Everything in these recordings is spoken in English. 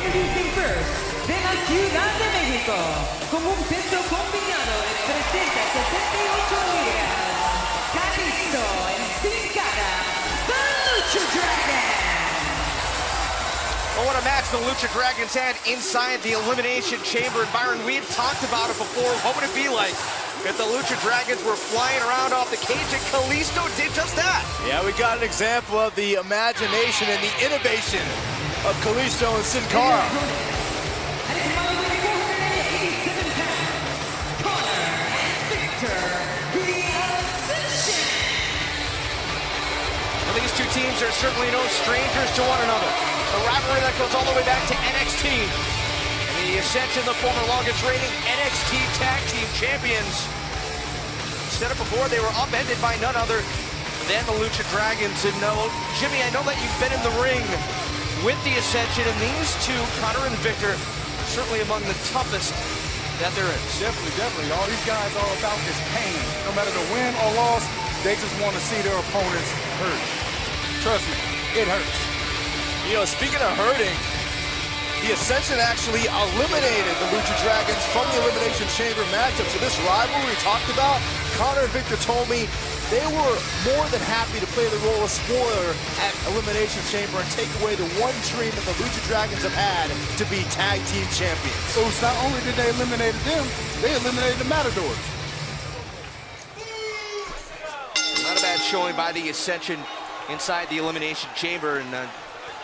Introducing first, de la Ciudad de México, con un peso combinado de 368 libras, Kalisto and Sin Cara, the Lucha Dragon. Well, what a match the Lucha Dragons had inside the Elimination Chamber. And Byron, we had talked about it before. What would it be like if the Lucha Dragons were flying around off the cage and Kalisto did just that? Yeah, we got an example of the imagination and the innovation of Kalisto and Sin Cara. And it's my way 487 pounds, Connor and Victor, the Ascension. Well, these two teams are certainly no strangers to one another. A rivalry that goes all the way back to NXT. And the Ascension, the former longest reigning NXT Tag Team Champions. Said it before, they were upended by none other than the Lucha Dragons. And Jimmy, I know that you've been in the ring with the Ascension, and these two, Connor and Victor, are certainly among the toughest that there is. Definitely. All these guys are about is pain. No matter the win or loss, they just want to see their opponents hurt. Trust me, it hurts. You know, speaking of hurting, the Ascension actually eliminated the Lucha Dragons from the Elimination Chamber matchup. So this rivalry we talked about, Connor and Victor told me they were more than happy to play the role of spoiler at Elimination Chamber and take away the one dream that the Lucha Dragons have had to be tag team champions. So not only did they eliminate them, they eliminated the Matadors. Not a bad showing by the Ascension inside the Elimination Chamber. And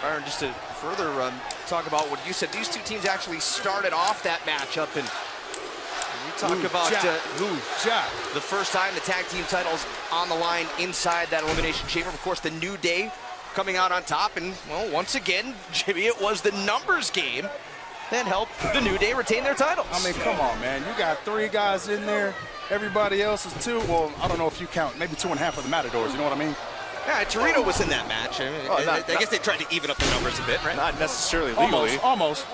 Byron, just to further talk about what you said, these two teams actually started off that matchup, and you talk about the first time the tag team titles on the line inside that Elimination Chamber. Of course, the New Day coming out on top, and well, once again, Jimmy, it was the numbers game that helped the New Day retain their titles. I mean, come on, man. You got 3 guys in there. Everybody else is 2. Well, I don't know if you count, maybe 2.5 of the Matadors. You know what I mean? Yeah, Torito was in that match. I mean, I guess they tried to even up the numbers a bit, right? Not necessarily legally. Almost.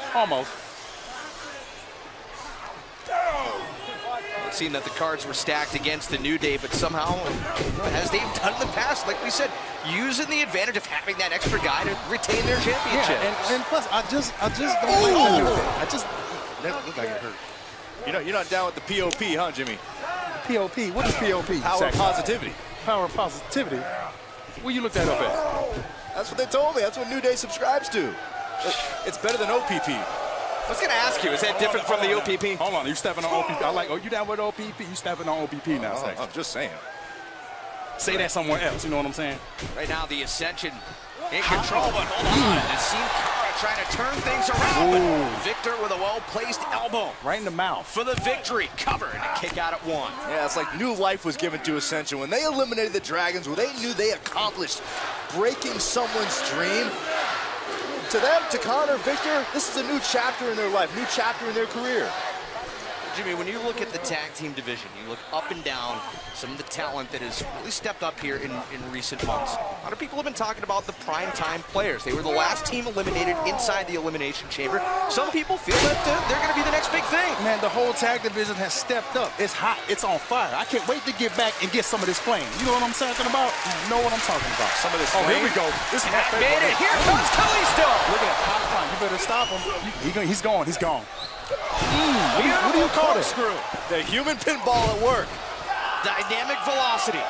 It seemed that the cards were stacked against the New Day, but somehow, as they've done in the past, like we said, using the advantage of having that extra guy to retain their championship. Yeah, and plus, I just don't like that. That looked like it hurt. You're not down with the POP, huh, Jimmy? POP? What is POP? Power of positivity. Power of positivity? Where you looked that up at? That's what they told me. That's what New Day subscribes to. It's better than OPP. I was going to ask you, is that different from the OPP? Hold on, you stepping on OPP. I like, you down with OPP? You stepping on OPP now, I'm just saying. Say that somewhere else, you know what I'm saying? Right now, the Ascension in control, but hold on. It seemed Cara trying to turn things around, but Victor with a well-placed elbow. Right in the mouth. For the victory, covered and a kick out at 1. Yeah, it's like new life was given to Ascension. When they eliminated the Dragons, well, they knew they accomplished breaking someone's dream. To them, to Connor, Victor, this is a new chapter in their life, new chapter in their career. Jimmy, when you look at the tag team division, you look up and down some of the talent that has really stepped up here in recent months. A lot of people have been talking about the primetime players. They were the last team eliminated inside the Elimination Chamber. Some people feel that they're going to be the next big thing. Man, the whole tag division has stepped up. It's hot. It's on fire. I can't wait to get back and get some of this flame. You know what I'm talking about? You know what I'm talking about. Some of this flame. Here we go. This is my favorite. Made it. Here comes Kalisto. Look at that. You better stop him. He's gone. He's gone. What do you call it? Screw. The human pinball at work. Dynamic velocity.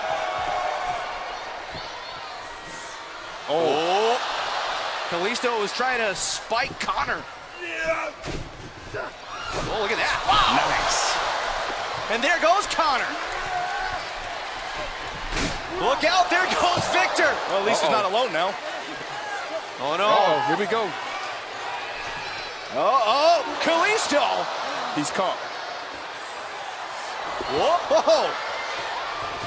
Oh. Kalisto was trying to spike Connor. Oh, look at that. Wow. Nice. And there goes Connor. Look out, there goes Victor. Well, at least he's not alone now. Oh, no. Here we go. Kalisto. He's caught. Whoa.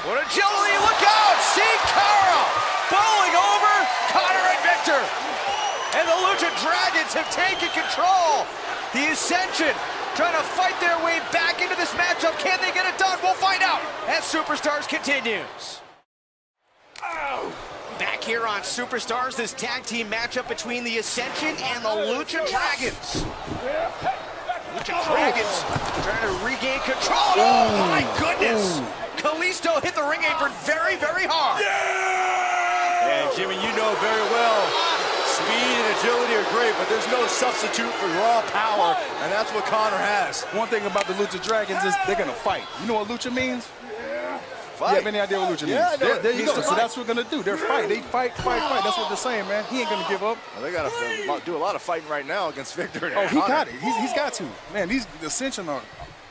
What agility, look out. Sin Cara bowling over Connor and Victor. And the Lucha Dragons have taken control. The Ascension trying to fight their way back into this matchup. Can they get it done? We'll find out as Superstars continues. Back here on Superstars, this tag team matchup between the Ascension and the Lucha Dragons. Lucha Dragons trying to regain control. Oh my goodness! Kalisto hit the ring apron very, very hard. And Jimmy, you know very well, speed and agility are great, but there's no substitute for raw power, and that's what Conor has. One thing about the Lucha Dragons is they're going to fight. You know what Lucha means? Fight. You have any idea what Lucha Yeah, means? I know. There you go. To So fight. that's what they're going to do. They're fight. They fight. That's what they're saying, man. He ain't going to give up. Well, they got to do a lot of fighting right now against Victor. And Oh, he Conor. got it. He's got to. Man, these Ascension are,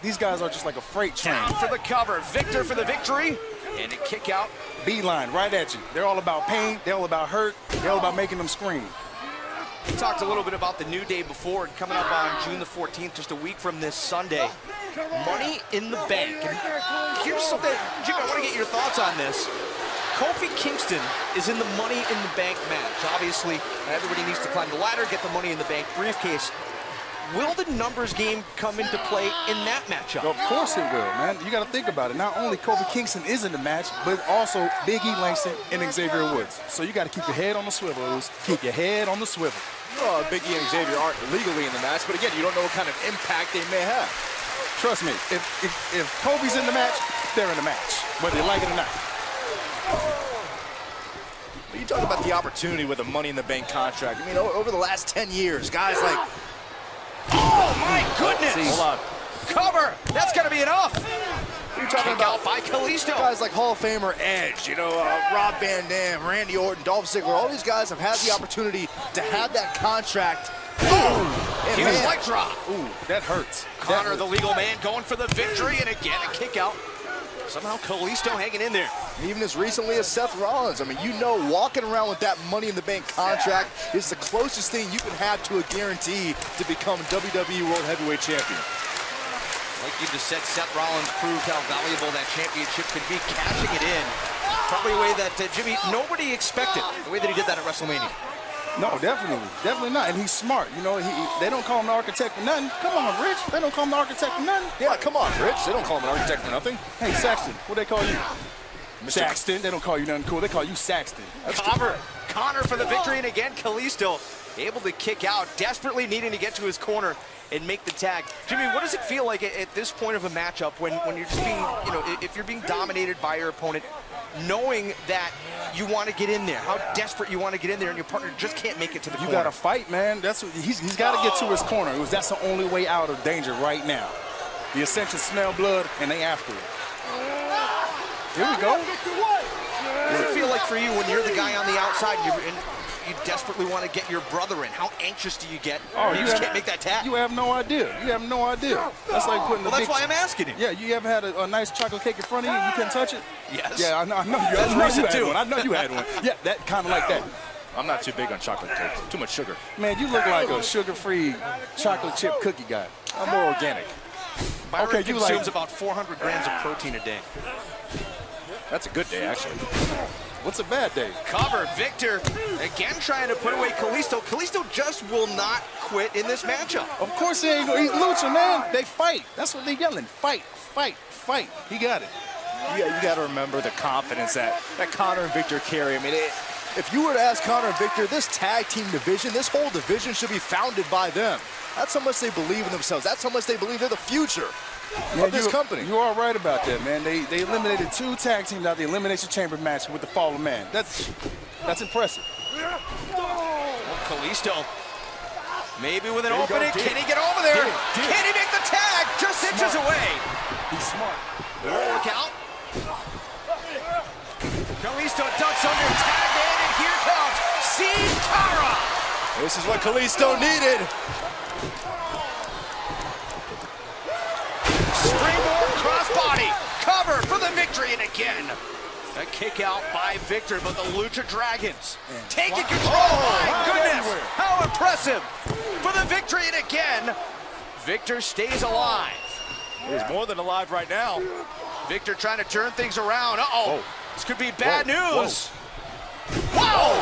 these guys are just like a freight train. Down for the cover. Victor for the victory. And a kick out. Beeline right at you. They're all about pain. They're all about hurt. They're all about making them scream. We talked a little bit about the New Day before, and coming up on June the 14th, just a week from this Sunday. Money in the Bank. And here's something, Jim, I want to get your thoughts on this. Kofi Kingston is in the Money in the Bank match. Obviously, everybody needs to climb the ladder, get the Money in the Bank briefcase. Will the numbers game come into play in that matchup? Of course it will, man. You got to think about it. Not only Kofi Kingston is in the match, but also Big E Langston and Xavier Woods. So you got to keep your head on the swivel, Oz. Keep your head on the swivel. Well, Big E and Xavier aren't legally in the match, but again, you don't know what kind of impact they may have. Trust me, if Kofi's in the match, they're in the match, whether you like it or not. But you talk about the opportunity with a Money in the Bank contract. I mean, over the last 10 years, guys like... Oh, my goodness! Hold on. Cover! That's got to be enough! You're talking Kick about out by Kalisto. guys like Hall of Famer Edge, you know, Rob Van Dam, Randy Orton, Dolph Ziggler. All these guys have had the opportunity to have that contract. Oh! Huge leg drop. Ooh, that hurts. Conor, the legal man, going for the victory, and again, a kick out. Somehow Kalisto hanging in there. Even as recently as Seth Rollins. I mean, you know, walking around with that Money in the Bank contract is the closest thing you can have to a guarantee to become WWE World Heavyweight Champion. Like you just said, Seth Rollins proved how valuable that championship could be, cashing it in. Probably a way that, Jimmy, nobody expected, the way that he did that at WrestleMania. No, definitely not. And he's smart. You know, they don't call him the architect for nothing. Come on, Rich. They don't call him the architect for nothing. Yeah, come on, Rich. They don't call him an architect for nothing. Hey, Saxton, what they call you? Saxton. They don't call you nothing cool. They call you Saxton. Conor for the victory, and again, Kalisto able to kick out, desperately needing to get to his corner and make the tag. Jimmy, what does it feel like at this point of a matchup when you're just being, you know, if you're being dominated by your opponent, knowing that you want to get in there, how desperate you want to get in there, and your partner just can't make it to the corner? You got to fight, man. That's what he's got to get to his corner. That's the only way out of danger right now. The Ascension smell blood, and they after it. Here we go. What does it feel like for you when you're the guy on the outside and you desperately want to get your brother in? How anxious do you get? Oh, you just can't make that tag. You have no idea. You have no idea. That's like putting the Well, that's big... why I'm asking him. Yeah, you ever had a nice chocolate cake in front of you and you couldn't touch it? Yes. Yeah, I know you. That's recent too. I know you had one. Yeah, that kind of like that. I'm not too big on chocolate cakes. Too much sugar. Man, you look like a sugar-free chocolate chip cookie guy. I'm more organic. Byron Okay, you consumes like- about 400 grams of protein a day. That's a good day, actually. What's a bad day? Cover, Victor, again trying to put away Kalisto. Kalisto just will not quit in this matchup. Of course he ain't gonna. He's Lucha, man. They fight. That's what they yelling. Fight, fight, fight. He got it. Yeah, you got to remember the confidence that Conor and Victor carry. I mean, if you were to ask Conor and Victor, this tag team division, this whole division should be founded by them. That's how much they believe in themselves. That's how much they believe they're the future of this company. You are right about that, man. They eliminated 2 tag teams out of the Elimination Chamber match with the Fallen Man. That's impressive. Kalisto, maybe with an opening. Can he get over there? Can he make the tag? Just inches away. He's smart. Look out. Kalisto ducks under, tagged in, and here comes Sin Cara. This is what Kalisto needed. Springboard crossbody, cover for the victory, and again, a kick out by Victor, but the Lucha Dragons taking control. My goodness, how impressive for the victory, and again, Victor stays alive. He's more than alive right now. Victor trying to turn things around. Uh-oh, this could be bad news. Whoa!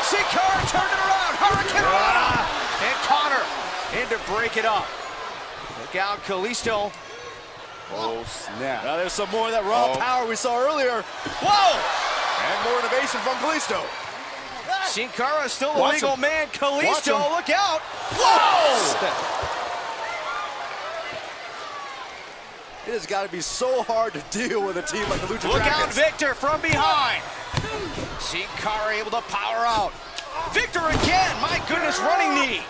Sin Cara turned it around, Hurricane Rana, and Conor in to break it up. Look out, Kalisto. Oh, snap. Now there's some more of that raw power we saw earlier. Whoa! And more innovation from Kalisto. Sin Cara is still a Watch legal him. man. Watch Kalisto, him. look out! Whoa! It has got to be so hard to deal with a team like the Lucha Look out, Dragons. Victor from behind. Sin Cara able to power out. Victor again, my goodness, running knee.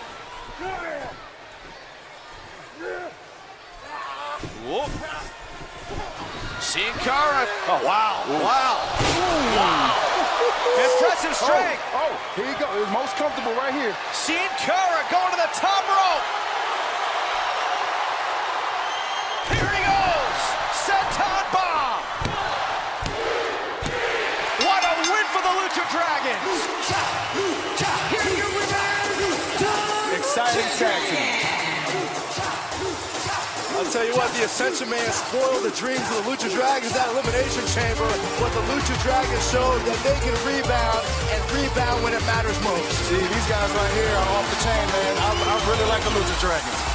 Whoop. Sin Cara. Oh, wow. Wow. Wow. Impressive strength. Oh, here you go. It's most comfortable right here. Sin Cara going to the top rope. Here he goes. Senton bomb. What a win for the Lucha Dragons. Exciting tag team. I'll tell you what, the Ascension Man spoiled the dreams of the Lucha Dragons at Elimination Chamber, but the Lucha Dragons showed that they can rebound and rebound when it matters most. See, these guys right here are off the chain, man. I really like the Lucha Dragons.